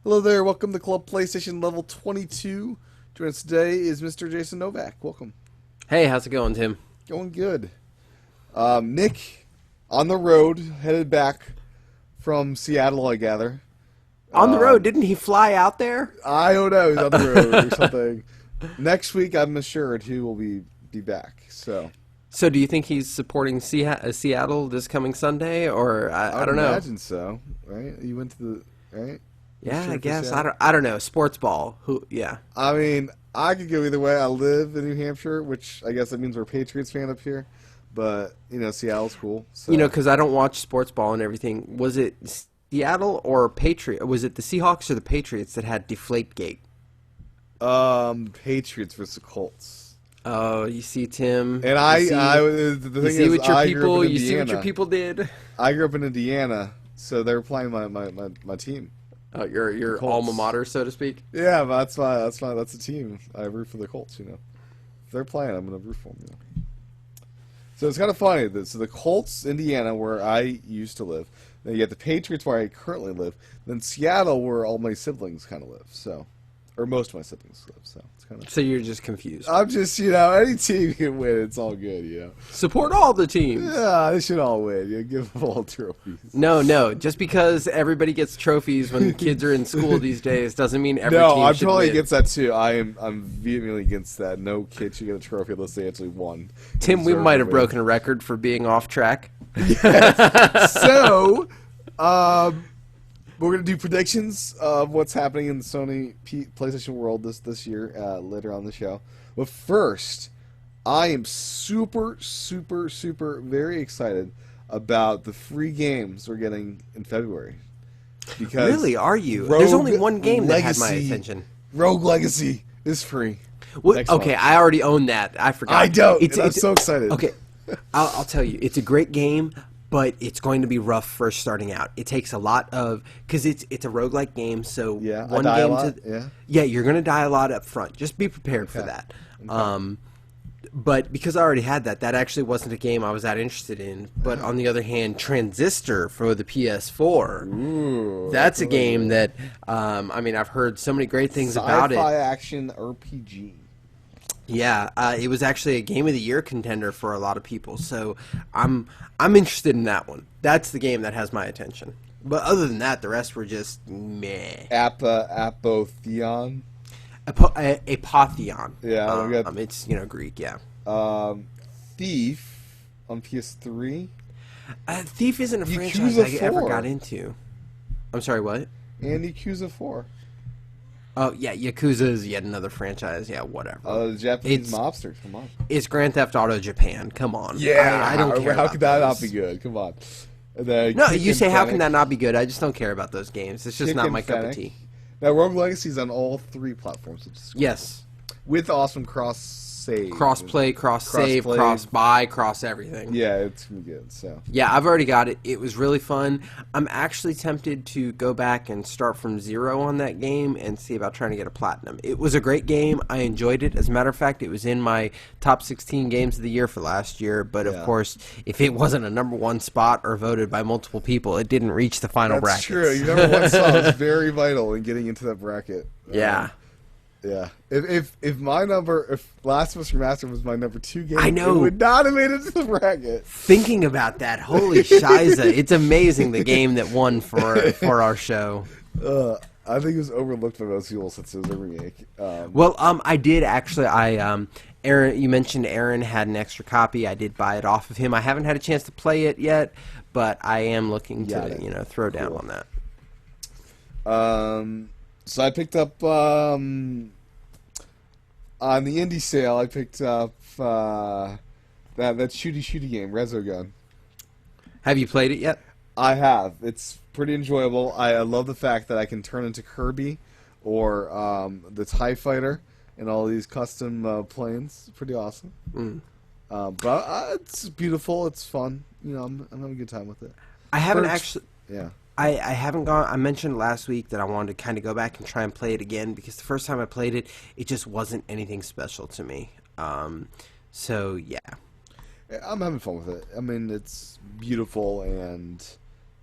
Hello there, welcome to Club PlayStation Level 22. Joining us today is Mr. Jason Novak. Welcome. Hey, how's it going, Tim? Going good. Nick, on the road, headed back from Seattle, I gather. On the road, didn't he fly out there? I don't know, he's on the road or something. Next week, I'm assured he will be back, so... So do you think he's supporting Seattle this coming Sunday, or I don't know? I imagine so, right? You went to the... right? Yeah, Sure I for guess. Seattle? I don't know. Sports ball. Yeah. I mean, I could go either way. I live in New Hampshire, which I guess that means we're a Patriots fan up here. But, Seattle's cool. So. Because I don't watch sports ball and everything. Was it Seattle or Patriot? Was it the Seahawks or the Patriots that had Deflategate? Patriots versus the Colts. Oh, you see, Tim. And the thing is, what your I people. grew up in You see what your Indiana. people did. I grew up in Indiana, so they were playing my team. Your Colts. alma mater, so to speak. Yeah, but that's the team. I root for the Colts. If they're playing, I'm gonna root for them. So it's kind of funny. So the Colts, Indiana, where I used to live. Then you get the Patriots, where I currently live. Then Seattle, where all my siblings kind of live. So, or most of my siblings live. So it's kind of. So you're just confused. I'm just, any team can win. It's all good, Support all the teams. Yeah, they should all win. Give them all trophies. No. Just because everybody gets trophies when kids are in school these days doesn't mean every No, team I'm should totally win. against that too. I'm vehemently against that. No kid should get a trophy unless they actually won. Tim, we Deserve might to have win. broken a record for being off track. So, we're gonna do predictions of what's happening in the Sony PlayStation world this year later on the show. But first, I am super very excited about the free games we're getting in February. Because Really, are you? Rogue There's only one game that had my Legacy- attention. Rogue Legacy is free. What, next okay, month. I already own that. I forgot. I don't. I'm so excited. Okay, I'll tell you, it's a great game, but it's going to be rough first starting out. It takes a lot of because it's a roguelike game, so Yeah, I one die a game lot, to yeah. you're going to die a lot up front. Just be prepared for Okay. that. But because I already had that actually wasn't a game I was that interested in. But on the other hand, Transistor for the PS4, that's a game that I've heard so many great things about it. Sci-fi action RPG. Yeah, it was actually a Game of the Year contender for a lot of people, so I'm interested in that one. That's the game that has my attention. But other than that, the rest were just meh. Apotheon. Apotheon. Yeah, we got- it's Greek. Yeah. Thief on PS3 Thief isn't a Yakuza franchise I ever 4. got into. I'm sorry, what? and Yakuza 4. Oh yeah, Yakuza is yet another franchise. Yeah, whatever. The Japanese It's- mobsters. Come on. It's Grand Theft Auto Japan. Come on. I don't care. How about could that those. not be good? Come on. The No, Kick you say how can Fennec. that not be good? I just don't care about those games. It's just Kick not and my cup of Fennec. tea. Now, Rogue Legacy is on all three platforms, which is cool. Yes. with awesome cross save, Cross-play, cross-save, Cross-play. cross-buy, cross-everything. Yeah, it's gonna be good. So Yeah, I've already got it. It was really fun. I'm actually tempted to go back and start from zero on that game and see about trying to get a platinum. It was a great game. I enjoyed it. As a matter of fact, it was in my top 16 games of the year for last year. But, of Yeah. course, if it wasn't a number one spot or voted by multiple people, it didn't reach the final that's bracket. true. Your number one song is very vital in getting into that bracket. Yeah. Yeah. If Last of Us Remastered was my number 2 game, I know. it would not have made it to the bracket. Thinking about that, holy shiza. It's amazing the game that won for our show. I think it was overlooked by most people since it was a remake. Well, I did actually. Aaron, you mentioned Aaron had an extra copy. I did buy it off of him. I haven't had a chance to play it yet, but I am looking Got to, it. throw down on that. So I picked up on the indie sale. I picked up that shooty game, Resogun. Have you played it yet? I have. It's pretty enjoyable. I love the fact that I can turn into Kirby or the TIE Fighter and all these custom planes. Pretty awesome. But it's beautiful. It's fun. I'm having a good time with it. I haven't First- actually. Yeah. I haven't gone. I mentioned last week that I wanted to kind of go back and try and play it again because the first time I played it, it just wasn't anything special to me. So yeah. I'm having fun with it. I mean, it's beautiful and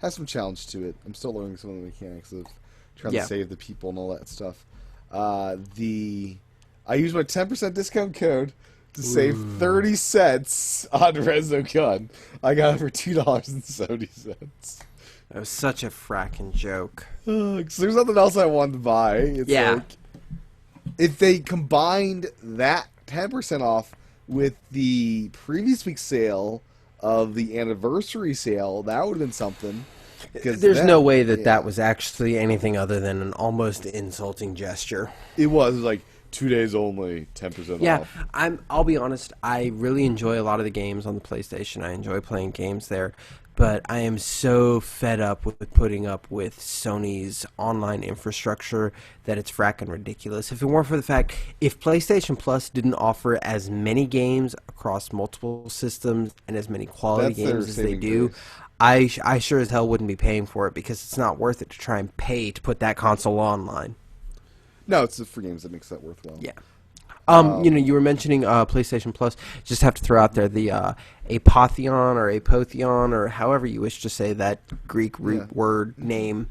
has some challenge to it. I'm still learning some of the mechanics of trying to save the people and all that stuff. I used my 10% discount code to save 30 cents on Resogun. I got it for $2.70. That was such a fracking joke. So there's nothing else I wanted to buy. It's like, if they combined that 10% off with the previous week's sale of the anniversary sale, that would have been something. There's no way that that was actually anything other than an almost insulting gesture. It was like 2 days only, 10% off. Yeah, I'll be honest. I really enjoy a lot of the games on the PlayStation. I enjoy playing games there. But I am so fed up with putting up with Sony's online infrastructure that it's fracking ridiculous. If it weren't for the fact, if PlayStation Plus didn't offer as many games across multiple systems and as many quality games as they do, I sure as hell wouldn't be paying for it, because it's not worth it to try and pay to put that console online. No, it's the free games that makes that worthwhile. Yeah. You were mentioning PlayStation Plus. Just have to throw out there the Apotheon or Apotheon or however you wish to say that Greek root word name.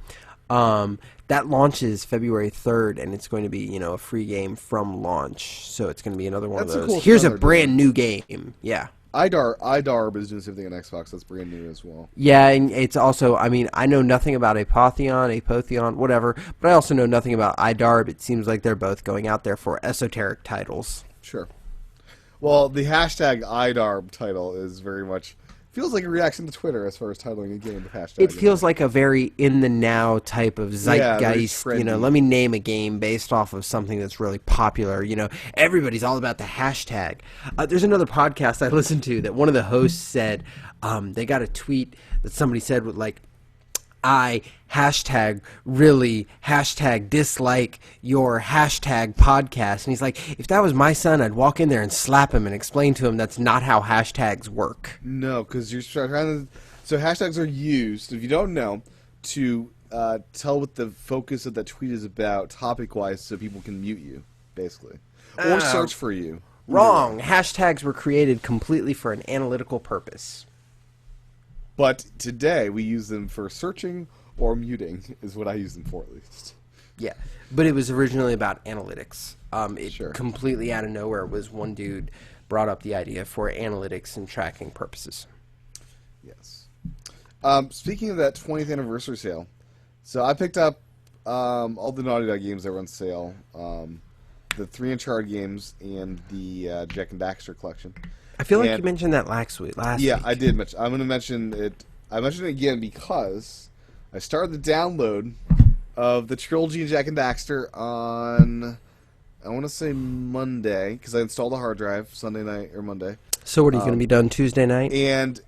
That launches February 3rd, and it's going to be a free game from launch. So it's going to be another one of those. Cool. Here's a brand new game. Yeah. IDARB is doing the same thing on Xbox. That's brand new as well. Yeah, and it's also, I know nothing about Apotheon, whatever, but I also know nothing about IDARB. It seems like they're both going out there for esoteric titles. Sure. Well, the hashtag IDARB title is very much feels like a reaction to Twitter as far as titling a game with hashtag. It feels like a very in the now type of zeitgeist. Let me name a game based off of something that's really popular. Everybody's all about the hashtag. There's another podcast I listened to that one of the hosts said they got a tweet that somebody said with I really dislike your hashtag podcast. And he's like, if that was my son, I'd walk in there and slap him and explain to him that's not how hashtags work. No, because you're trying to... So hashtags are used, if you don't know, to tell what the focus of that tweet is about topic-wise so people can mute you, basically. Or search for you. Wrong. Hashtags were created completely for an analytical purpose. But today, we use them for searching or muting, is what I use them for, at least. Yeah, but it was originally about analytics. Completely out of nowhere was one dude brought up the idea for analytics and tracking purposes. Yes. Speaking of that 20th anniversary sale, so I picked up all the Naughty Dog games that were on sale, the 3 Uncharted games and the Jack and Daxter collection. I feel like you mentioned that last week. Yeah, I did mention. I'm going to mention it. I mentioned it again because I started the download of the trilogy of Jack and Daxter on, I want to say Monday, because I installed a hard drive Sunday night or Monday. So what are you going to be done Tuesday night? And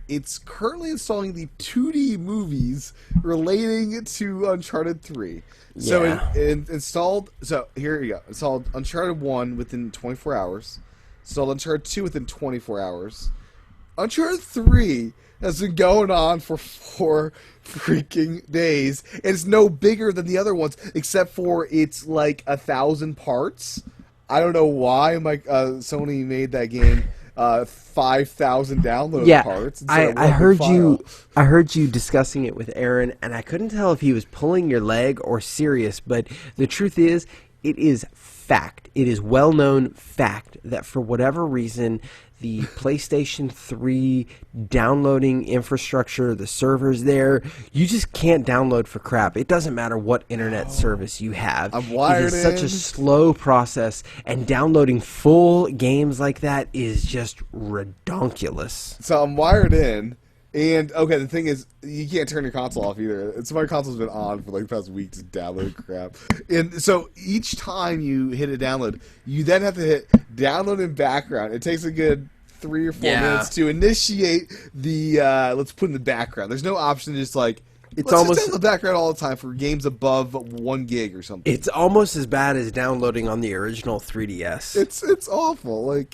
it's currently installing the 2D movies relating to Uncharted 3. Yeah. So it installed. So here you go. Installed Uncharted 1 within 24 hours. Installed Uncharted 2 within 24 hours. Uncharted 3 has been going on for 4 freaking days, and it's no bigger than the other ones, except for it's like 1,000 parts. I don't know why Sony made that game 5,000 download parts. I heard you. I heard you discussing it with Aaron, and I couldn't tell if he was pulling your leg or serious. But the truth is, it is fact. It is well-known fact that for whatever reason, the PlayStation 3 downloading infrastructure, the servers there, you just can't download for crap. It doesn't matter what internet service you have. I'm wired It is such a slow process, and downloading full games like that is just redonkulous. So I'm wired in. And, okay, the thing is, you can't turn your console off either. So my console's been on for like the past week to download crap. And so each time you hit a download, you then have to hit download in background. It takes a good 3 or 4 minutes to initiate the, let's put in the background. There's no option to just it's almost in the background all the time for games above 1 gig or something. It's almost as bad as downloading on the original 3DS. It's awful.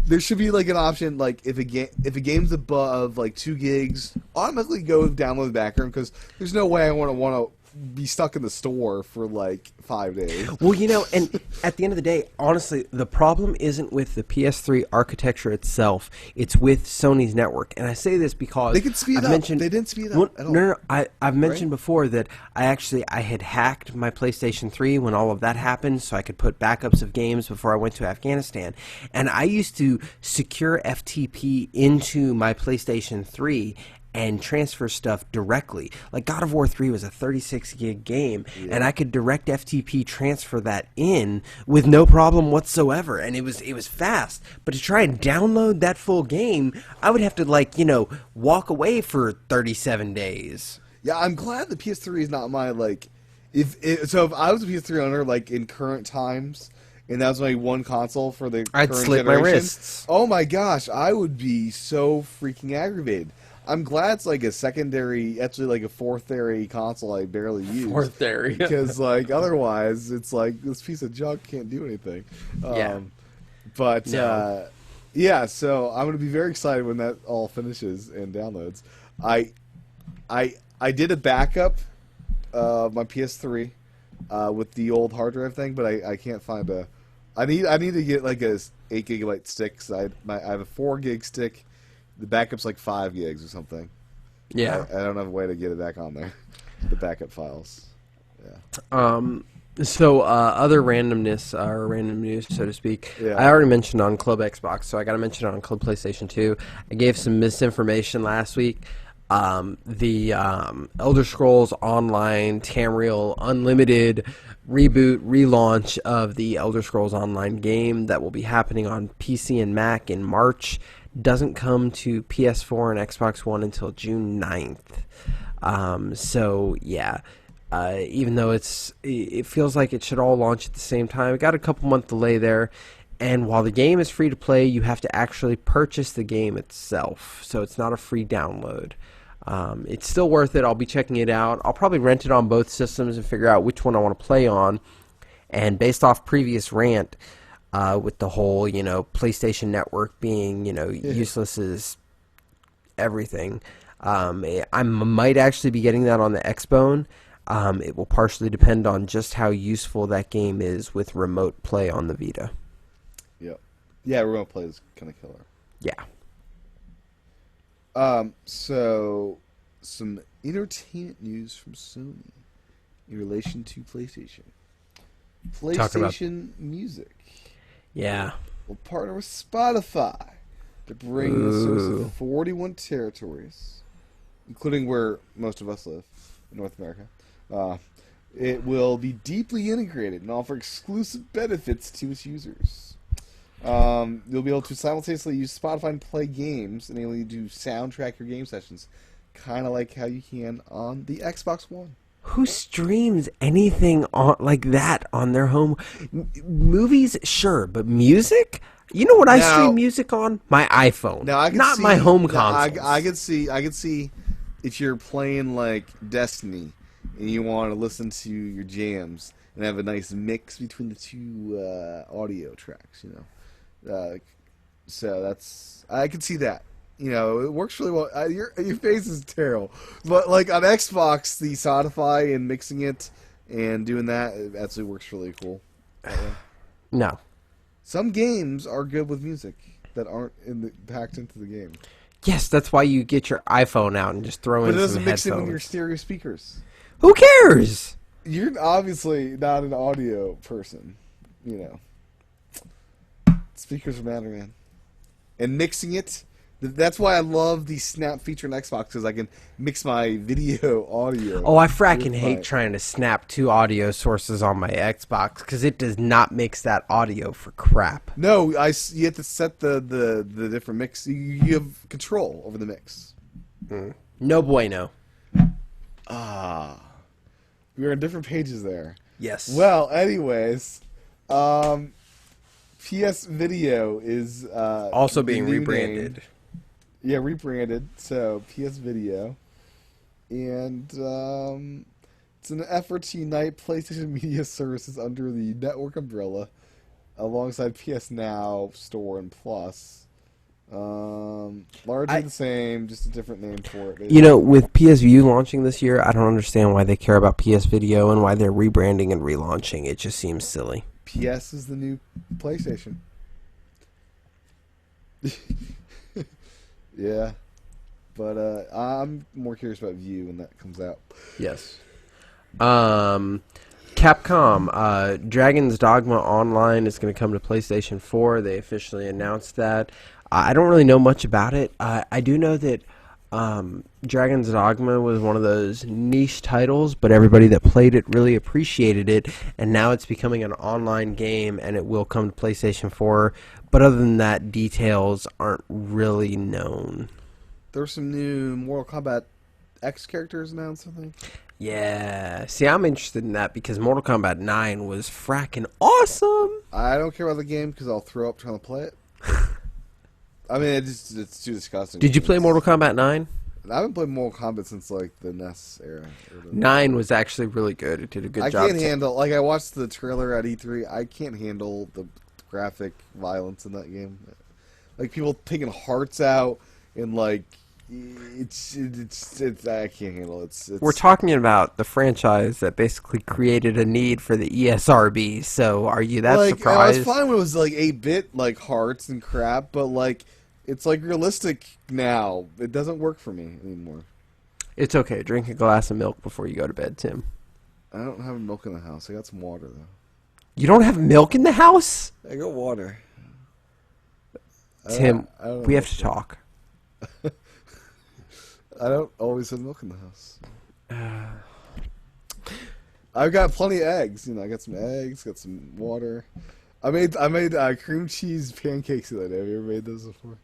There should be an option if a game's above 2 gigs, automatically go download the background, because there's no way I want to be stuck in the store for like 5 days. Well, and at the end of the day, honestly, the problem isn't with the PS3 architecture itself. It's with Sony's network. And I say this because They could speed I've up. mentioned, They didn't speed up well, at all. No. I've mentioned before that I had hacked my PlayStation 3 when all of that happened, so I could put backups of games before I went to Afghanistan. And I used to secure FTP into my PlayStation 3 and transfer stuff directly. Like God of War 3 was a 36 gig game, and I could direct FTP transfer that in with no problem whatsoever, and it was fast. But to try and download that full game, I would have to walk away for 37 days. Yeah, I'm glad the PS3 is not my if I was a PS3 owner in current times, and that was my one console for the I'd current slit my generation, wrists. Oh my gosh, I would be so freaking aggravated. I'm glad it's a secondary, actually a fourth-area console I barely use. Fourth area. Because otherwise it's this piece of junk can't do anything. Yeah. But No. yeah, so I'm gonna be very excited when that all finishes and downloads. I did a backup of my PS3 with the old hard drive thing, but I can't find a. I need to get a 8 gigabyte stick. 'Cause I have a 4 gig stick. The backup's 5 gigs or something. Yeah. I don't have a way to get it back on there. The backup files. Yeah. So other randomness or random news, so to speak. Yeah. I already mentioned on Club Xbox, so I got to mention it on Club PlayStation 2. I gave some misinformation last week. The Elder Scrolls Online Tamriel Unlimited reboot relaunch of the Elder Scrolls Online game that will be happening on PC and Mac in March doesn't come to PS4 and Xbox One until June 9th. So yeah, even though it feels like it should all launch at the same time, it got a couple month delay there. And while the game is free to play, you have to actually purchase the game itself, so it's not a free download. It's still worth it. I'll be checking it out. I'll probably rent it on both systems and figure out which one I want to play on. And based off previous rant, with the whole, PlayStation Network being, useless as everything, I might actually be getting that on the Xbone. It will partially depend on just how useful that game is with remote play on the Vita. Yep. Yeah, remote play is kind of killer. Yeah. So some entertainment news from Sony in relation to PlayStation. PlayStation Music. Yeah. Will partner with Spotify to bring the service to 41 territories, including where most of us live, in North America. It will be deeply integrated and offer exclusive benefits to its users. You'll be able to simultaneously use Spotify and play games, enabling you to soundtrack your game sessions, kind of like how you can on the Xbox One. Who streams anything like that on their home? Movies, sure, but music? You know what I stream music on? My iPhone. Now I can not see, my home now, console. I could see if you're playing Destiny and you want to listen to your jams and have a nice mix between the two audio tracks, so I could see that. It works really well. Your face is terrible, but on Xbox, the Spotify and mixing it and doing that, it absolutely works really cool. No. Some games are good with music that aren't packed into the game. Yes, that's why you get your iPhone out and just throw in some headphones. But it doesn't mix in with your stereo speakers. Who cares? You're obviously not an audio person, Speakers matter, man. And mixing it, that's why I love the Snap feature on Xbox, because I can mix my video audio. Oh, I fracking hate trying to snap two audio sources on my Xbox, because it does not mix that audio for crap. No, you have to set the different mix. You have control over the mix. No bueno. We were on different pages there. Yes. Well, anyways, PS Video is also being rebranded. Yeah, rebranded. So PS Video, and it's an effort to unite PlayStation Media Services under the network umbrella, alongside PS Now, Store, and Plus. Largely the same, just a different name for it. You know, with PS Vue launching this year, I don't understand why they care about PS Video and why they're rebranding and relaunching. It just seems silly. PS is the new PlayStation. Yeah, but I'm more curious about Vue when that comes out. Yes. Capcom, Dragon's Dogma Online is going to come to PlayStation 4. They officially announced that. I don't really know much about it. I do know that Dragon's Dogma was one of those niche titles, but everybody that played it really appreciated it, and now it's becoming an online game, and it will come to PlayStation 4. But other than that, details aren't really known. There's some new Mortal Kombat X characters announced, I think. Yeah. See, I'm interested in that because Mortal Kombat 9 was fracking awesome. I don't care about the game because I'll throw up trying to play it. I mean, it's too disgusting. Did you play Mortal Kombat 9? I haven't played Mortal Kombat since, like, the NES era. 9 was actually really good. It did a good job. I can't handle... Like, I watched the trailer at E3. I can't handle the graphic violence in that game. Like, people taking hearts out and, like... It's I can't handle it. We're talking about the franchise that basically created a need for the ESRB, so are you that surprised? I was fine when it was like 8-bit, like hearts and crap, but like it's like realistic now. It doesn't work for me anymore. It's okay. Drink a glass of milk before you go to bed, Tim. I don't have milk in the house. I got some water though. You don't have milk in the house? I got water. Tim, we have to talk. I don't always have milk in the house. I've got plenty of eggs. You know, I got some eggs, got some water. I made cream cheese pancakes the other day. Have you ever made those before?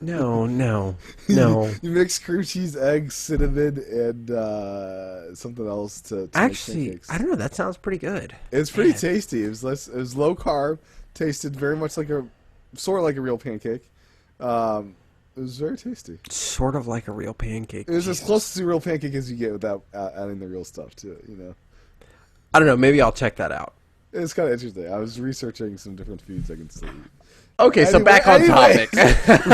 No. You mix cream cheese, eggs, cinnamon, and something else to actually make pancakes. I don't know. That sounds pretty good. It's pretty tasty. It was low carb. Tasted very much like sort of like a real pancake. It was very tasty. Sort of like a real pancake. It was as close to a real pancake as you get without adding the real stuff to it, you know. I don't know. Maybe I'll check that out. It's kind of interesting. I was researching some different foods I can still eat. Okay, so back on topic. We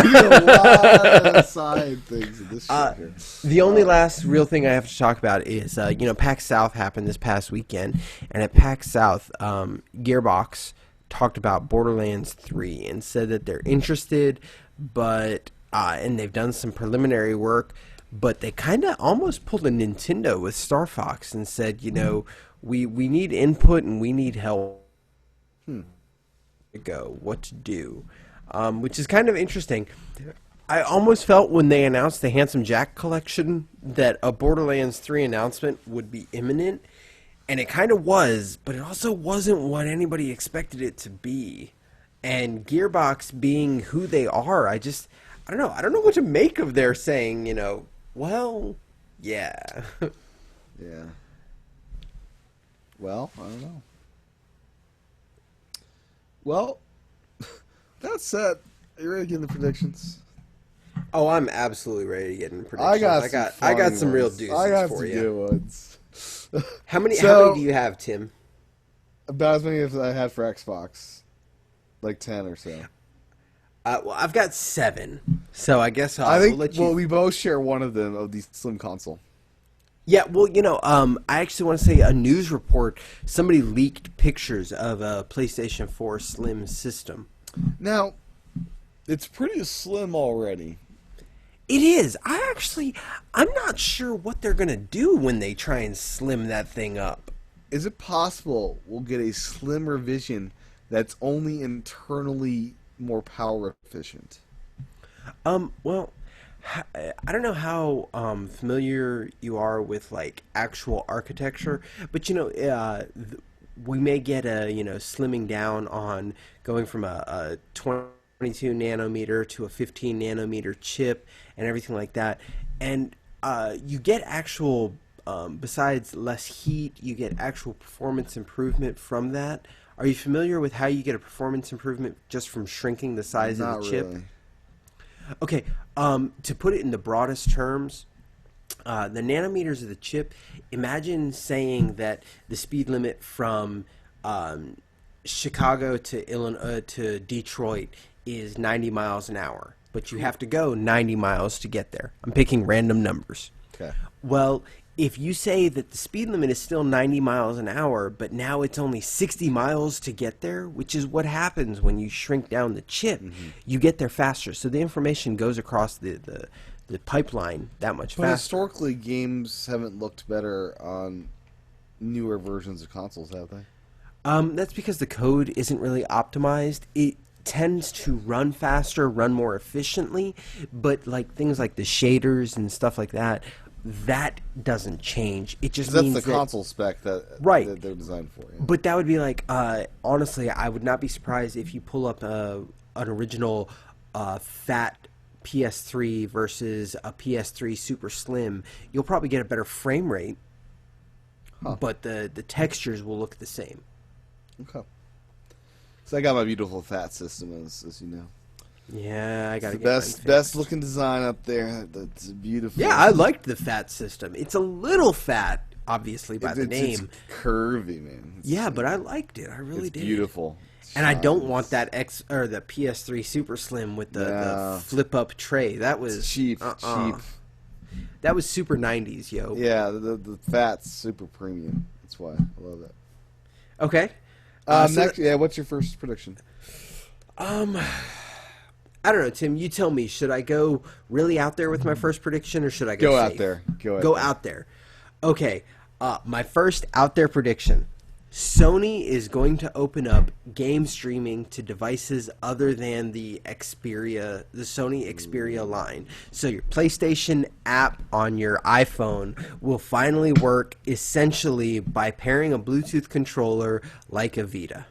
do a lot of side things in this show here. The only last real thing I have to talk about is, PAX South happened this past weekend, and at PAX South, Gearbox talked about Borderlands 3 and said that they're interested, but... and they've done some preliminary work, but they kind of almost pulled a Nintendo with Star Fox and said, we need input and we need help. What to do, which is kind of interesting. I almost felt when they announced the Handsome Jack collection that a Borderlands 3 announcement would be imminent, and it kind of was, but it also wasn't what anybody expected it to be. And Gearbox being who they are, I don't know. I don't know what to make of their saying, well, yeah. Yeah. Well, I don't know. Well, that said, are you ready to get into predictions? Oh, I'm absolutely ready to get into predictions. I got some real deuces for you. I got some good ones. How many do you have, Tim? About as many as I had for Xbox. Like 10 or so. Well, I've got 7, so I guess I think we'll let you... Well, we both share one of them, of the Slim console. Yeah, well, I actually want to say a news report, somebody leaked pictures of a PlayStation 4 Slim system. Now, it's pretty slim already. It is. I'm not sure what they're going to do when they try and slim that thing up. Is it possible we'll get a slimmer vision that's only internally more power efficient? Well, I don't know how familiar you are with like actual architecture, but we may get a slimming down on going from a 22 nanometer to a 15 nanometer chip and everything like that, and you get actual besides less heat, you get actual performance improvement from that. Are you familiar with how you get a performance improvement just from shrinking the size of the chip? Really. Okay, to put it in the broadest terms, the nanometers of the chip, imagine saying that the speed limit from Chicago to Illinois to Detroit is 90 miles an hour, but you have to go 90 miles to get there. I'm picking random numbers. Okay. Well, if you say that the speed limit is still 90 miles an hour, but now it's only 60 miles to get there, which is what happens when you shrink down the chip, you get there faster. So the information goes across the pipeline that much But faster. historically, games haven't looked better on newer versions of consoles, have they? That's because the code isn't really optimized. It tends to run faster, run more efficiently, but like things like the shaders and stuff like that, that doesn't change. It just That's means the that, console spec that, Right. that they're designed for. Yeah. But that would be like, honestly, I would not be surprised if you pull up an original fat PS3 versus a PS3 Super Slim. You'll probably get a better frame rate, but the textures will look the same. Okay. So I got my beautiful fat system, as you know. Yeah, I gotta The get mine best fixed. looking design up there. That's beautiful. Yeah, I liked the fat system. It's a little fat, obviously, by the It's name. curvy, man. Yeah, but I liked it. I really It's did. beautiful. And I don't Shines. want that the PS3 Super Slim with the No. flip up tray. That was It's cheap. cheap. That was super 90s, yo. Yeah, the fat's super premium. That's why I love it. Okay. So Next, what's your first prediction? I don't know, Tim. You tell me. Should I go really out there with my first prediction, or should I go Out safe? there. Go Go out there. Okay. My first out there prediction. Sony is going to open up game streaming to devices other than the Xperia, the Sony Xperia line. So your PlayStation app on your iPhone will finally work essentially by pairing a Bluetooth controller like a Vita.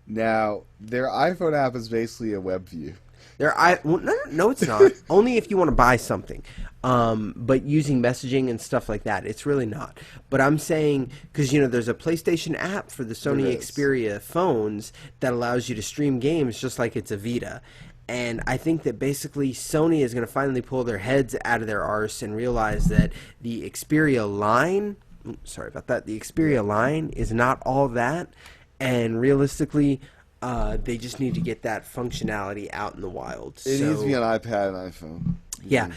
Now, their iPhone app is basically a web view. No, it's not. Only if you want to buy something. But using messaging and stuff like that, it's really not. But I'm saying, because, there's a PlayStation app for the Sony There is. Xperia phones that allows you to stream games just like it's a Vita. And I think that basically Sony is going to finally pull their heads out of their arse and realize that the Xperia line, the Xperia line is not all that. And realistically, they just need to get that functionality out in the wild. It needs to be on iPad and iPhone. Yeah,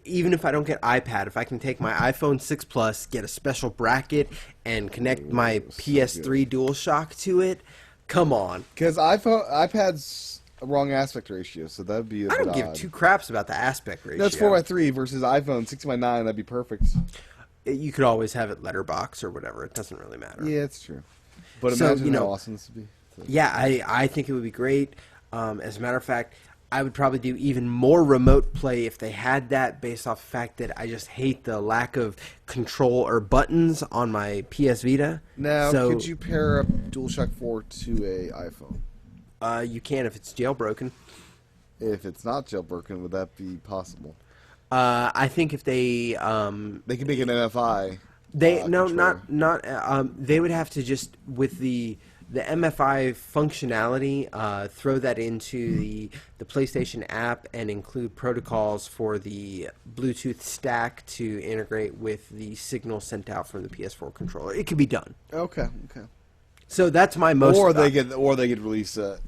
even if I don't get iPad, if I can take my iPhone 6 Plus, get a special bracket, and connect my PS3 DualShock to it, come on. Because iPad's a wrong aspect ratio, so that'd be a I bit don't give odd. two craps about the aspect ratio. That's 4:3 versus iPhone 6:9. That'd be perfect. You could always have it letterbox or whatever. It doesn't really matter. Yeah, it's true. But So, imagine how awesome this would be. So- Yeah, I think it would be great. As a matter of fact, I would probably do even more remote play if they had that, based off the fact that I just hate the lack of control or buttons on my PS Vita. Now, So, could you pair up DualShock 4 to a iPhone? You can if it's jailbroken. If it's not jailbroken, would that be possible? I think if they They could make an NFI. they controller. they would have to just with the MFI functionality throw that into the PlayStation app and include protocols for the Bluetooth stack to integrate with the signal sent out from the PS4 controller. It could be done. Okay. So that's my most. Or they could release an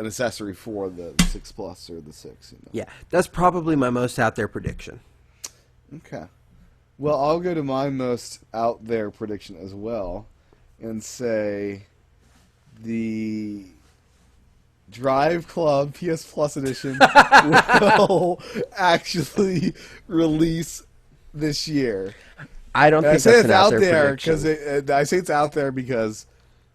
accessory for the 6 Plus or the 6. Yeah, that's probably my most out there prediction. Okay. Well, I'll go to my most out there prediction as well, and say the Drive Club PS Plus edition will actually release this year. I don't And I think say that's it's an out out there there prediction. because I say it's out there because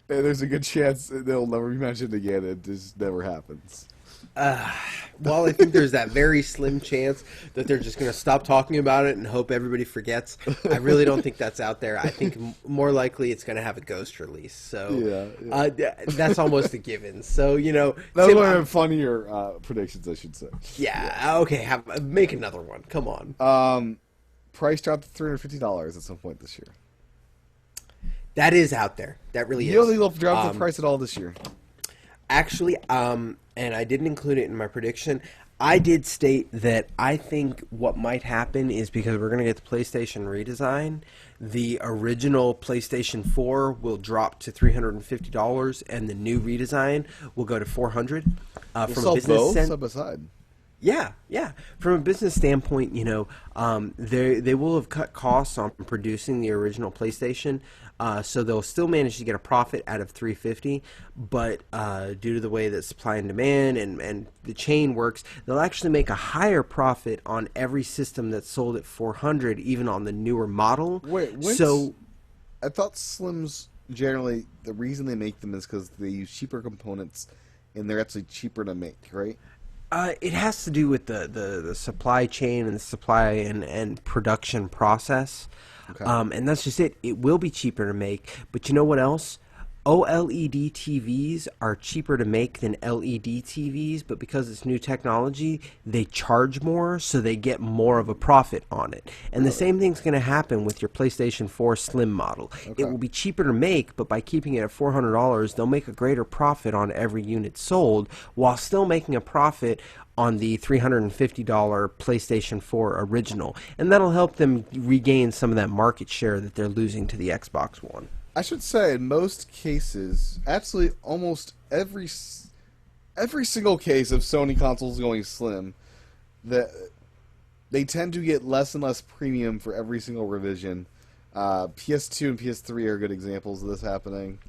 there's a good chance that they'll never be mentioned again. It just never happens. Well, I think there's that very slim chance that they're just going to stop talking about it and hope everybody forgets. I really don't think that's out there. I think more likely it's going to have a ghost release. So that's almost a given. So, That was Tim, one of the funnier predictions, I should say. yeah, okay, make another one. Come on. Price drop to $350 at some point this year. That is out there. That really You don't is. think they'll drop the price at all this year? Actually, and I didn't include it in my prediction, I did state that I think what might happen is because we're going to get the PlayStation redesign, the original PlayStation 4 will drop to $350 and the new redesign will go to $400. We'll From a sell business both sense, side by side. yeah, yeah. From a business standpoint, they will have cut costs on producing the original PlayStation, so they'll still manage to get a profit out of 350. But due to the way that supply and demand and the chain works, they'll actually make a higher profit on every system that's sold at 400, even on the newer model. Wait, So I thought Slims generally the reason they make them is because they use cheaper components, and they're actually cheaper to make, right? it has to do with the supply chain and the supply and production process. Okay. And that's just it. It will be cheaper to make. But you know what else? OLED TVs are cheaper to make than LED TVs, but because it's new technology, they charge more, so they get more of a profit on it. And the same thing's going to happen with your PlayStation 4 Slim model. It will be cheaper to make, but by keeping it at $400, they'll make a greater profit on every unit sold, while still making a profit on the $350 PlayStation 4 original. And that'll help them regain some of that market share that they're losing to the Xbox One. I should say, in most cases, absolutely almost every single case of Sony consoles going slim, that they tend to get less and less premium for every single revision. PS2 and PS3 are good examples of this happening.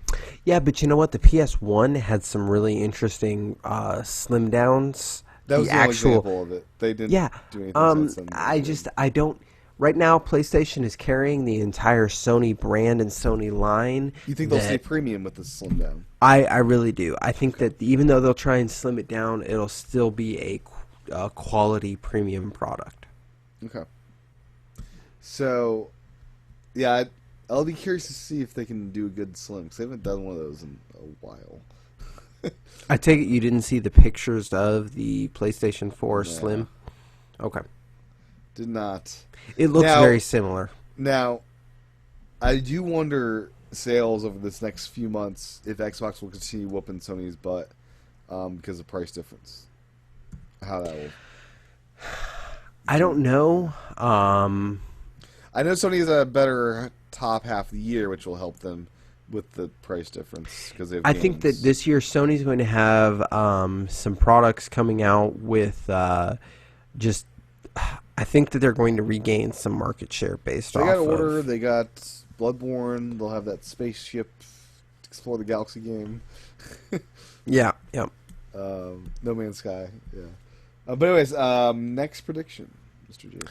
Yeah, but you know what? The PS1 had some really interesting slim downs. That was the only example of it. They didn't do anything since then. I don't. Right now, PlayStation is carrying the entire Sony brand and Sony line. You think they'll stay premium with the slim down? I really do. I think that even though they'll try and slim it down, it'll still be a quality premium product. Okay. So, yeah, I'll be curious to see if they can do a good slim, because they haven't done one of those in a while. I take it you didn't see the pictures of the PlayStation 4 Slim? Okay. Did not. It looks very similar. Now, I do wonder sales over this next few months if Xbox will continue whooping Sony's butt because of price difference. How that will. I don't know. I know Sony has a better top half of the year, which will help them with the price difference because they have I games. think that this year Sony's going to have some products coming out with just. I think that they're going to regain some market share based off. They got Order. They got Bloodborne. They'll have that spaceship explore the galaxy game. Yeah. No Man's Sky. Yeah. But anyways, next prediction, Mr. Jason.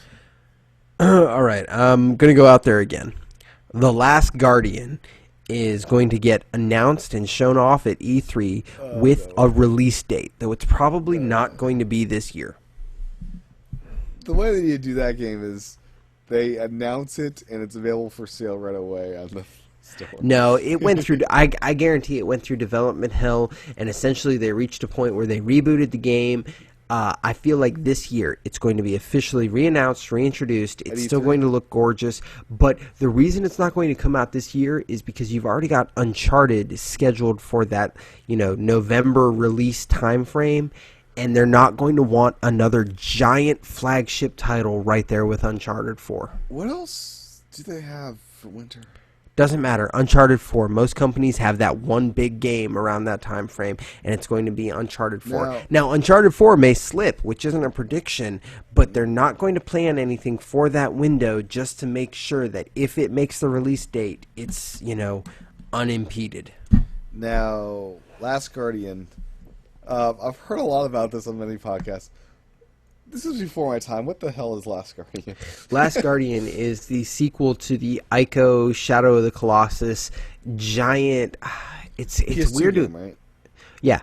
All right, I'm going to go out there again. The Last Guardian is going to get announced and shown off at E3 with a release date, though it's probably not going to be this year. The way that you do that game is they announce it and it's available for sale right away on the store. No, it went through. I guarantee it went through development hell, and essentially they reached a point where they rebooted the game. I feel like this year it's going to be officially re-announced, reintroduced. It's still going to look gorgeous, but the reason it's not going to come out this year is because you've already got Uncharted scheduled for that, November release time frame. And they're not going to want another giant flagship title right there with Uncharted 4. What else do they have for winter? Doesn't matter. Uncharted 4. Most companies have that one big game around that time frame, and it's going to be Uncharted 4. Now, Uncharted 4 may slip, which isn't a prediction, but they're not going to plan anything for that window just to make sure that if it makes the release date, it's, unimpeded. Now, Last Guardian... I've heard a lot about this on many podcasts. This is before my time. What the hell is Last Guardian? Last Guardian is the sequel to the Ico Shadow of the Colossus giant. It's weird, game, right? Yeah.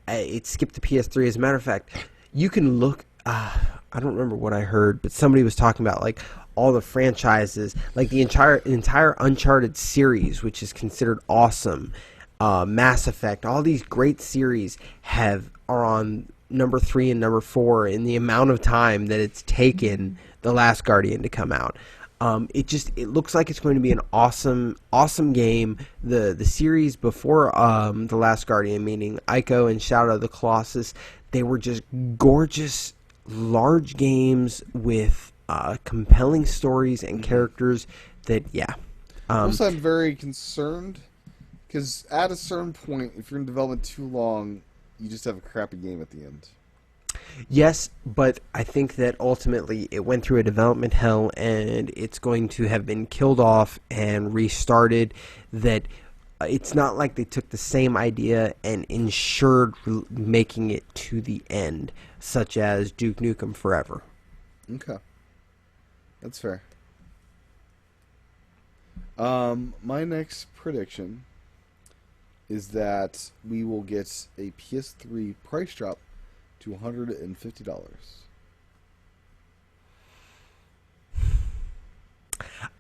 It skipped the PS3. As a matter of fact, you can look. I don't remember what I heard, but somebody was talking about like all the franchises, like the entire Uncharted series, which is considered awesome. Mass Effect, all these great series are on number 3 and number 4 in the amount of time that it's taken The Last Guardian to come out. It looks like it's going to be an awesome game. The series before The Last Guardian, meaning Ico and Shadow of the Colossus, they were just gorgeous, large games with compelling stories and characters that, Also, I'm very concerned. Because at a certain point, if you're in development too long, you just have a crappy game at the end. Yes, but I think that ultimately it went through a development hell and it's going to have been killed off and restarted. That it's not like they took the same idea and ensured making it to the end, such as Duke Nukem Forever. Okay. That's fair. My next prediction is that we will get a PS3 price drop to $150.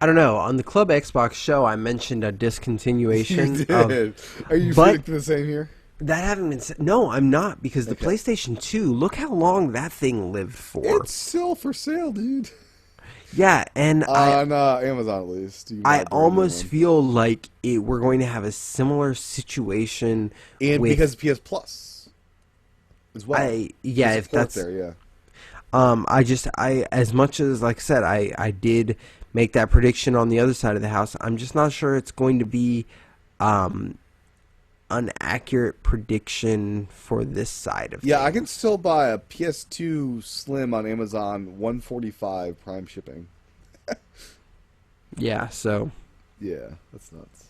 I don't know. On the Club Xbox show, I mentioned a discontinuation. You did. Are you predicting the same here? That haven't been said. No, I'm not, because the PlayStation 2, look how long that thing lived for. It's still for sale, dude. Yeah, and on Amazon at least. I almost feel like we're going to have a similar situation, and with, because PS Plus as well. If that's there, yeah. I as much as, like I said, I did make that prediction on the other side of the house. I'm just not sure it's going to be an accurate prediction for this side of I can still buy a PS2 Slim on Amazon, $145 Prime shipping. Yeah, so yeah, that's nuts.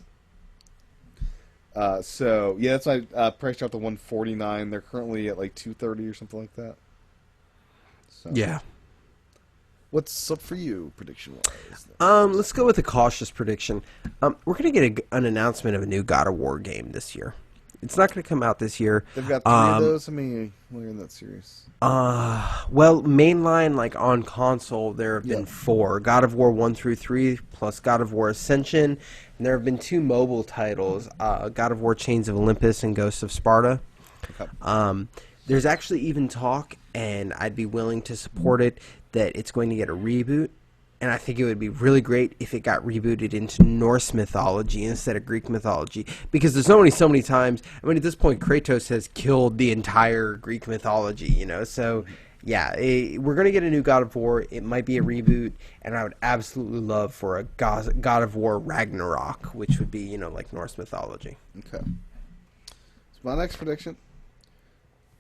That's my price dropped to $149. They're currently at like $230 or something like that. So yeah. What's up for you, prediction-wise? Let's go with a cautious prediction. We're going to get an announcement of a new God of War game this year. It's not going to come out this year. They've got 3 of those. How many are in that series? Well, mainline, like on console, there have been 4. God of War 1 through 3, plus God of War Ascension. And there have been 2 mobile titles, God of War Chains of Olympus and Ghosts of Sparta. Okay. There's actually even talk, and I'd be willing to support it, that it's going to get a reboot. And I think it would be really great if it got rebooted into Norse mythology instead of Greek mythology. Because there's only so many times, I mean, at this point, Kratos has killed the entire Greek mythology, you know? So, yeah, we're going to get a new God of War. It might be a reboot. And I would absolutely love for a God of War Ragnarok, which would be, you know, like Norse mythology. Okay. So my next prediction.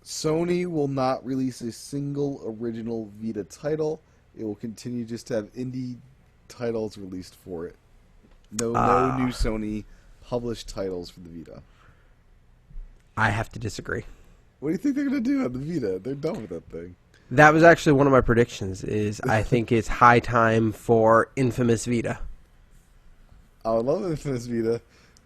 Sony will not release a single original Vita title. It will continue just to have indie titles released for it. No new Sony published titles for the Vita. I have to disagree. What do you think they're going to do on the Vita? They're done with that thing. That was actually one of my predictions, is I think it's high time for Infamous Vita. I would love Infamous Vita.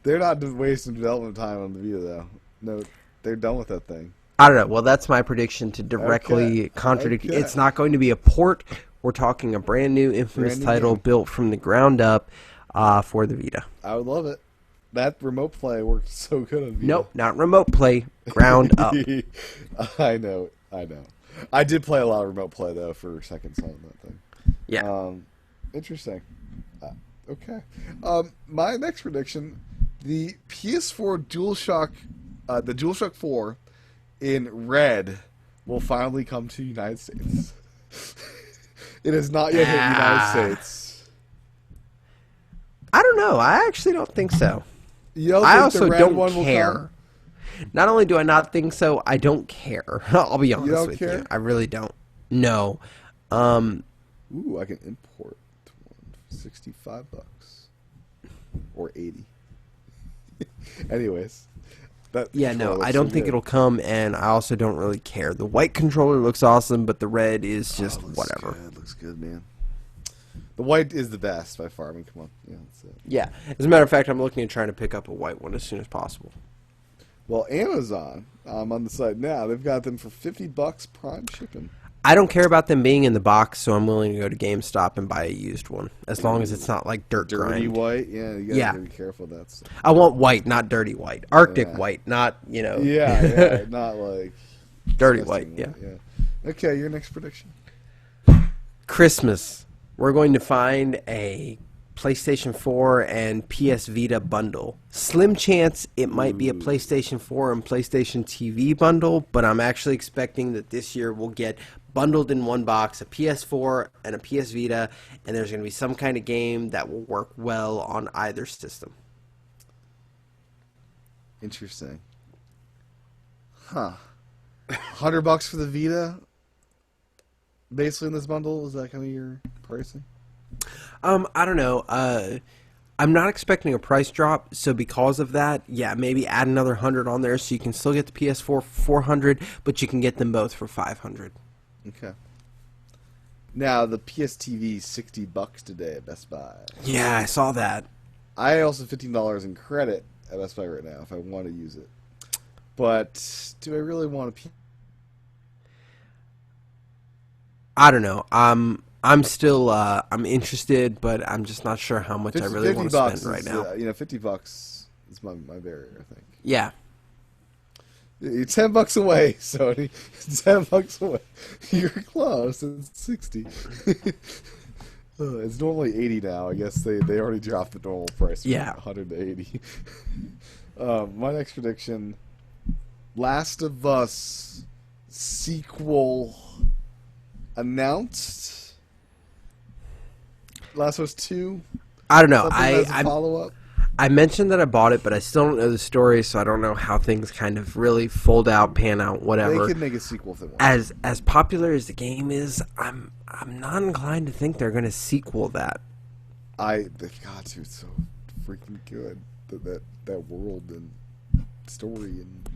They're not wasting development time on the Vita, though. No, they're done with that thing. I don't know. Well, that's my prediction to directly contradict. Okay. It's not going to be a port. We're talking a brand new Infamous title built from the ground up for the Vita. I would love it. That remote play worked so good on Vita. Nope, not remote play. Ground up. I know. I did play a lot of remote play, though, for seconds on that thing. Yeah. Interesting. Okay. My next prediction, the PS4 DualShock, the DualShock 4 in red will finally come to the United States. It has not yet hit the United States. I don't know. I actually don't think so. You don't I think also the red don't one will care. come? Not only do I not think so, I don't care. I'll be honest with care? you. I really don't. No. Ooh, I can import one for $65 or 80. Anyways. I don't think it'll come, and I also don't really care. The white controller looks awesome, but the red is just whatever. Good. Looks good, man. The white is the best by far. I mean, come on. Yeah, that's it. Yeah. As a matter of fact, I'm looking at trying to pick up a white one as soon as possible. Well, Amazon, I'm on the site now. They've got them for $50 Prime shipping. I don't care about them being in the box, so I'm willing to go to GameStop and buy a used one, as long as it's not like dirty white. Yeah, you gotta be careful of that stuff. I want white, not dirty white. Arctic white, not Yeah, not like dirty white. Yeah. Okay, your next prediction. Christmas. We're going to find a PlayStation 4 and PS Vita bundle. Slim chance it might be a PlayStation 4 and PlayStation TV bundle, but I'm actually expecting that this year we'll get bundled in one box a PS4 and a PS Vita, and there's going to be some kind of game that will work well on either system. Interesting. Huh. $100 for the Vita. Basically, in this bundle, is that kind of your pricing? I don't know. I'm not expecting a price drop, so because of that, yeah, maybe add another 100 on there, so you can still get the PS4 for 400, but you can get them both for 500. Okay. Now the PS TV $60 today at Best Buy. Yeah, I saw that. I also have $15 in credit at Best Buy right now if I want to use it. But do I really want a I don't know. I'm still I'm interested, but I'm just not sure how much I really want to spend right now. $50 is my barrier, I think. Yeah. You're $10 away, Sony. $10 away. You're close. It's 60. It's normally 80 now. I guess they already dropped the normal price from 100 to 80. My next prediction: Last of Us sequel announced. Last of Us 2. I don't know. I follow up. I mentioned that I bought it, but I still don't know the story, so I don't know how things kind of really fold out, pan out, whatever. They could make a sequel if they want. As popular as the game is, I'm not inclined to think they're going to sequel that. They've got to. It's so freaking good. That world and story. And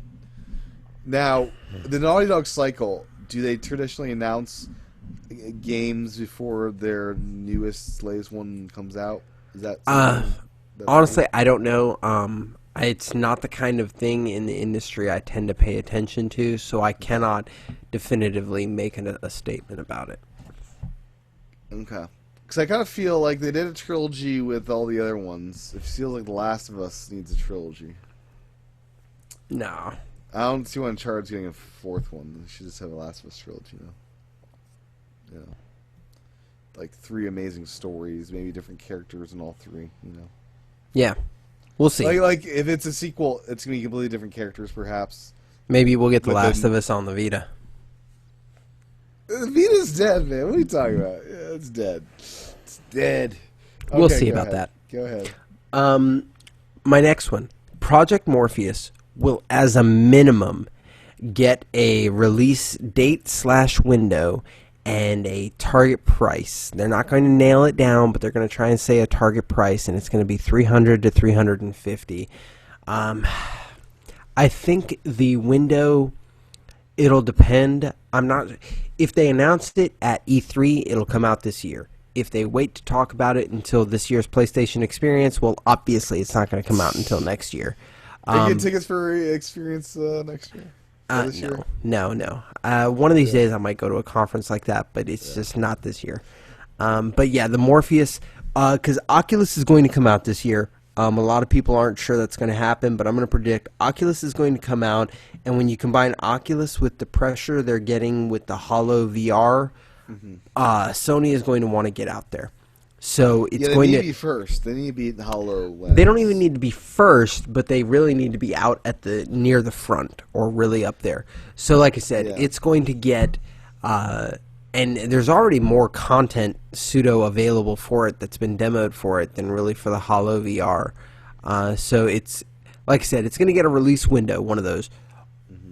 now, the Naughty Dog cycle, do they traditionally announce games before their latest one comes out? Is that honestly, I don't know. It's not the kind of thing in the industry I tend to pay attention to, so I cannot definitively make a statement about it. Okay. Because I kind of feel like they did a trilogy with all the other ones. It feels like The Last of Us needs a trilogy. No. I don't see why Uncharted's getting a fourth one. They should just have a Last of Us trilogy now. Yeah. Like 3 amazing stories, maybe different characters in all 3, Yeah. We'll see. Like if it's a sequel, it's going to be completely different characters, perhaps. Maybe we'll get The Last of Us on the Vita. The Vita's dead, man. What are you talking about? Yeah, it's dead. It's dead. We'll see about that. Go ahead. My next one. Project Morpheus will, as a minimum, get a release date / window and a target price. They're not going to nail it down, but they're going to try and say a target price, and it's going to be $300 to $350. I think the window, it'll depend. If they announced it at E3, it'll come out this year. If they wait to talk about it until this year's PlayStation Experience, well, obviously it's not going to come out until next year. Are you get tickets for Experience next year? No. One of these days I might go to a conference like that, but it's just not this year. But yeah, the Morpheus, because Oculus is going to come out this year. A lot of people aren't sure that's going to happen, but I'm going to predict Oculus is going to come out, and when you combine Oculus with the pressure they're getting with the Holo VR, Sony is going to want to get out there. So it's they going need to be first. They need to be the HoloLens. They don't even need to be first, but they really need to be out at near the front or really up there. So, like I said, it's going to get, and there's already more content pseudo available for it that's been demoed for it than really for the Holo VR. So it's, like I said, it's going to get a release window, one of those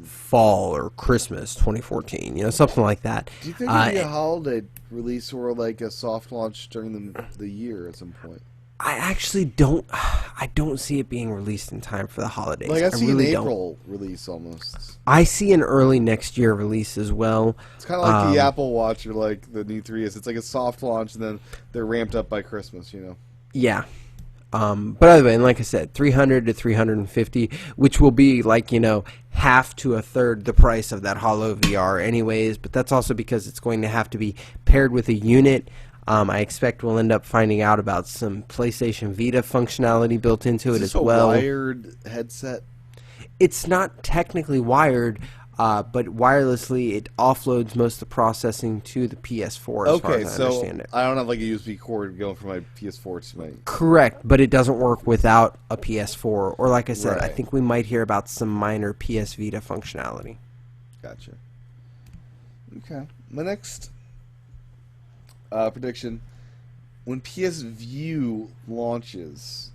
fall or Christmas 2014, something like that. Do you think it'll be a holiday release or like a soft launch during the year at some point? I actually don't. I don't see it being released in time for the holidays. Like I see really an April release almost. I see an early next year release as well. It's kind of like the Apple Watch or like the new 3S. It's like a soft launch and then they're ramped up by Christmas. Yeah. But either way, and like I said, $300 to $350, which will be like half to a third the price of that Holo VR, anyways. But that's also because it's going to have to be paired with a unit. I expect we'll end up finding out about some PlayStation Vita functionality built into it as well. Is this a wired headset? It's not technically wired, but wirelessly it offloads most of the processing to the PS4 as far as I understand it. I don't have like a USB cord going from my PS4 to my... Correct, but it doesn't work without a PS4. Or like I said, I think we might hear about some minor PS Vita functionality. Gotcha. Okay. My next prediction: when PS View launches,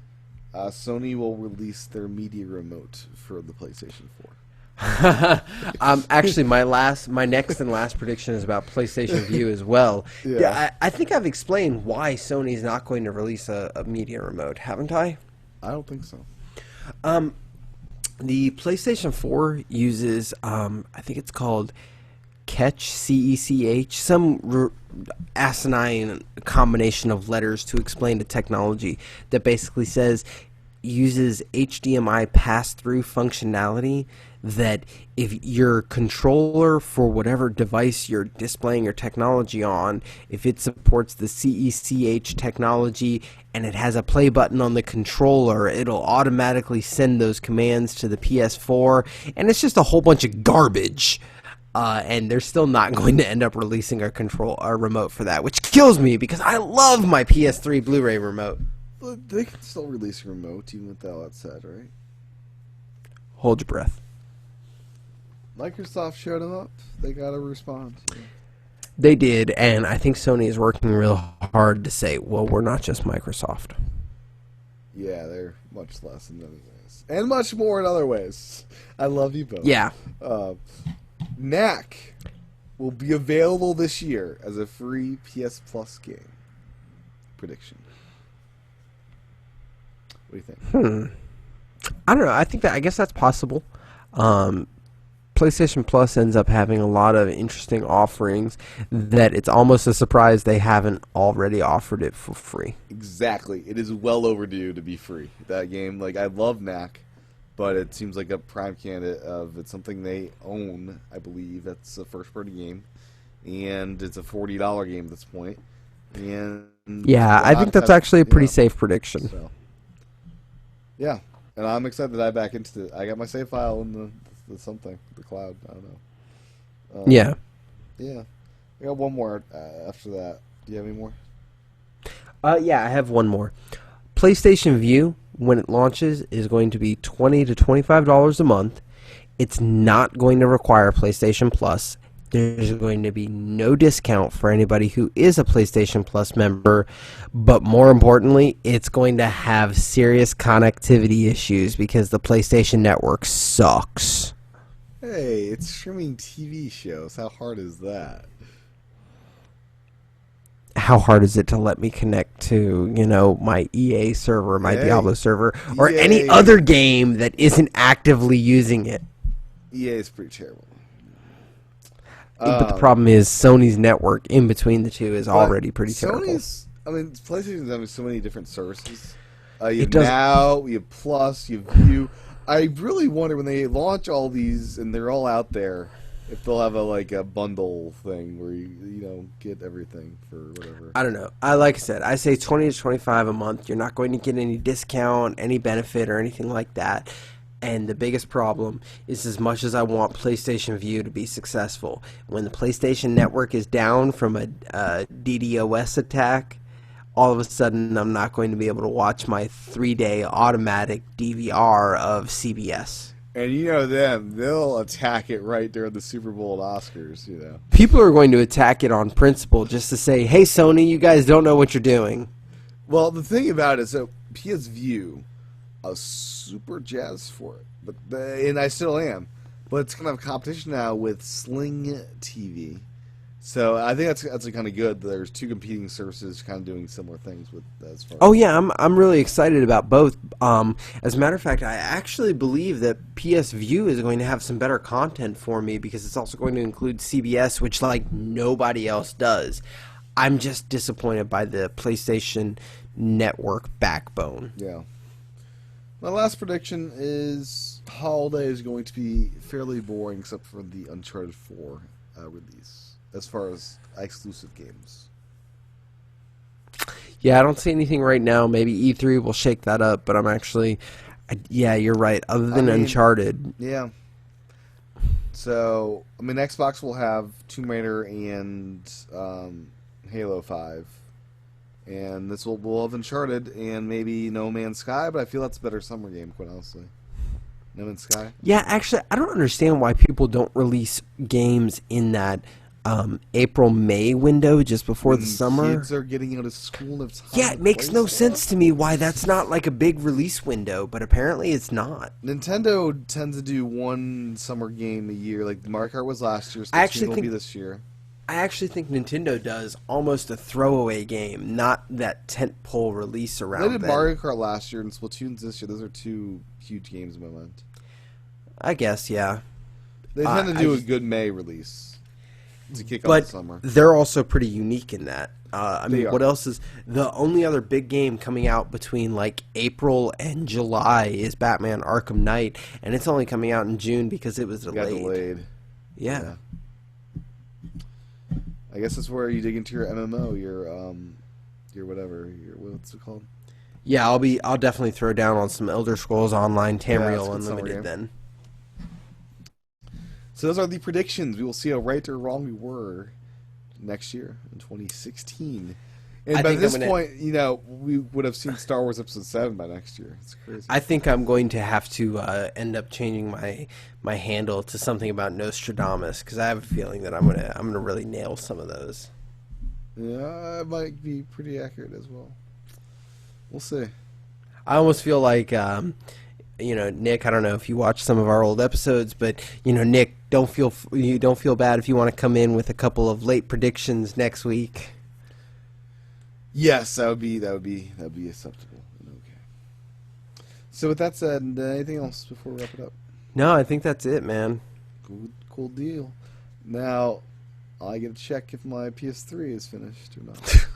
Sony will release their media remote for the PlayStation 4. Actually, my next and last prediction is about PlayStation Vue as well. Yeah. I think I've explained why Sony's not going to release a media remote, haven't I? I don't think so. The PlayStation 4 uses, I think it's called Catch, C-E-C-H, some asinine combination of letters to explain the technology that basically says uses HDMI pass-through functionality that if your controller for whatever device you're displaying your technology on, if it supports the CECH technology and it has a play button on the controller, it'll automatically send those commands to the PS4, and it's just a whole bunch of garbage. And they're still not going to end up releasing a remote for that, which kills me because I love my PS3 Blu-ray remote. Well, they can still release a remote even with all that said, right? Hold your breath. Microsoft showed them up. They gotta respond. Yeah. They did, and I think Sony is working real hard to say, well, we're not just Microsoft. Yeah, they're much less in other ways. And much more in other ways. I love you both. Yeah. Knack will be available this year as a free PS Plus game. Prediction. What do you think? I don't know. I guess that's possible. PlayStation Plus ends up having a lot of interesting offerings that it's almost a surprise they haven't already offered it for free. Exactly. It is well overdue to be free. That game, like, I love Knack, but it seems like a prime candidate of it's something they own, I believe. That's a first-party game, and it's a $40 game at this point. And yeah, I think that's actually a pretty safe prediction. So, yeah, and I'm excited that I back into it. I got my save file in the cloud. I don't know. Yeah. Yeah. I got one more after that. Do you have any more? Yeah, I have one more. PlayStation Vue, when it launches, is going to be $20 to $25 a month. It's not going to require PlayStation Plus. There's going to be no discount for anybody who is a PlayStation Plus member, but more importantly, it's going to have serious connectivity issues because the PlayStation Network sucks. Hey, it's streaming TV shows. How hard is that? How hard is it to let me connect to, my EA server, my Diablo server, or any other game that isn't actively using it? EA is pretty terrible. But the problem is Sony's network in between the two is already pretty terrible. PlayStation's having so many different services. You have Now, you have Plus, you have Vue. I really wonder when they launch all these and they're all out there, if they'll have a bundle thing where you get everything for whatever. I don't know. Like I said, I say $20 to $25 a month. You're not going to get any discount, any benefit, or anything like that. And the biggest problem is, as much as I want PlayStation Vue to be successful, when the PlayStation Network is down from a DDoS attack, all of a sudden I'm not going to be able to watch my 3-day automatic DVR of CBS. And they'll attack it right during the Super Bowl and Oscars, People are going to attack it on principle just to say, hey, Sony, you guys don't know what you're doing. Well, the thing about it is, so PS Vue, I was super jazzed for it, and I still am. But it's kind of a competition now with Sling TV. So I think that's kind of good. There's two competing services kind of doing similar things with as far. Oh yeah, I'm really excited about both. As a matter of fact, I actually believe that PS Vue is going to have some better content for me because it's also going to include CBS, which nobody else does. I'm just disappointed by the PlayStation Network backbone. Yeah. My last prediction is Holiday is going to be fairly boring except for the Uncharted 4 release, as far as exclusive games. Yeah, I don't see anything right now. Maybe E3 will shake that up, but yeah, you're right. Other than Uncharted. Yeah. So, Xbox will have Tomb Raider and Halo 5. And this will have Uncharted and maybe No Man's Sky, but I feel that's a better summer game, quite honestly. No Man's Sky? Yeah, actually, I don't understand why people don't release games in that April-May window just before When the summer. kids are getting out of school and have time Yeah, to it makes play no stuff. sense to me why that's not like a big release window, but apparently it's not. Nintendo tends to do one summer game a year, like Mario Kart was last year. I actually Splatoon will think- be this year. I actually think Nintendo does almost a throwaway game, not that tentpole release around They did then. Mario Kart last year and Splatoon's this year. Those are two huge games in my mind. I guess, yeah. They tend to I do a just- good May release to kick off But the summer. they're also pretty unique in that. I They mean, are. what else is... The only other big game coming out between, like, April and July is Batman Arkham Knight, and it's only coming out in June because it was Got delayed. delayed. Yeah. I guess that's where you dig into your MMO, your whatever, your what's it called? Yeah, I'll definitely throw down on some Elder Scrolls Online Yeah, that's Tamriel a good summer Unlimited game. then. So those are the predictions. We will see how right or wrong we were next year in 2016. And I by think this I'm gonna- point, we would have seen Star Wars Episode 7 by next year. It's crazy. I think I'm going to have to end up changing my handle to something about Nostradamus because I have a feeling that I'm gonna really nail some of those. Yeah, it might be pretty accurate as well. We'll see. I almost feel like Nick. I don't know if you watch some of our old episodes, but Nick, don't feel bad if you want to come in with a couple of late predictions next week. Yes, that would be acceptable. Okay. So with that said, anything else before we wrap it up? No, I think that's it, man. Cool deal. Now, I get to check if my PS3 is finished or not.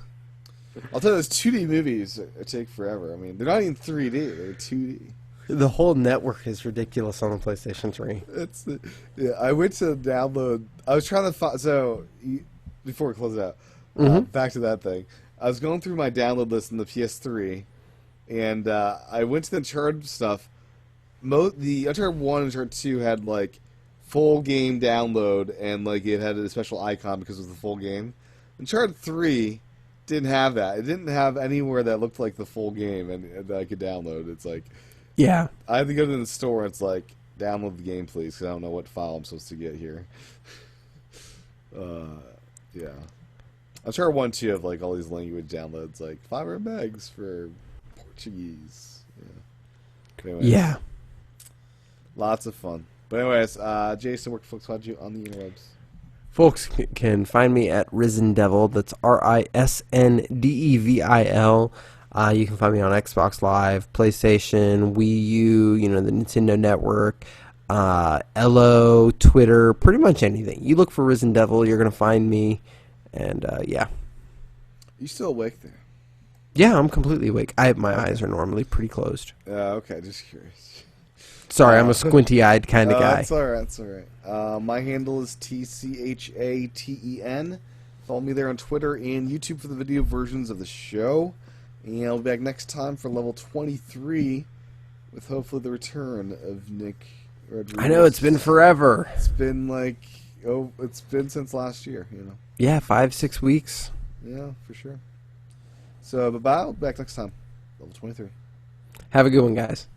I'll tell you, those 2D movies take forever. I mean, they're not even 3D; they're 2D. The whole network is ridiculous on the PlayStation 3. Yeah. I went to download. I was trying to find. Before we close it out, back to that thing. I was going through my download list in the PS3, and I went to the Uncharted stuff. The Uncharted 1 and Uncharted 2 had like full game download, and like it had a special icon because it was the full game. Uncharted 3 didn't have that. It didn't have anywhere that looked like the full game and that I could download. It's like Yeah. I had to go to the store. And it's like download the game, please, because I don't know what file I'm supposed to get here. Yeah. Uncharted 1 2 have like all these language downloads, like 500 megs for Portuguese. Yeah. Anyways, Yeah. lots of fun. But anyways, Jason, where can folks find you on the interwebs? Folks can find me at Risen Devil. That's RISNDEVIL. You can find me on Xbox Live, PlayStation, Wii U, the Nintendo Network, Elo, Twitter, pretty much anything. You look for Risen Devil, you're going to find me. And, yeah. You still awake there? Yeah, I'm completely awake. My eyes are normally pretty closed. Okay, just curious. Sorry, I'm a squinty-eyed kind of guy. That's all right. That's all right. My handle is TCHATEN. Follow me there on Twitter and YouTube for the video versions of the show. And I'll be back next time for level 23 with hopefully the return of Nick Rodriguez. I know, it's been forever. It's been it's been since last year, Yeah, 5-6 weeks. Yeah, for sure. So, bye-bye. I'll be back next time. Level 23. Have a good one, guys.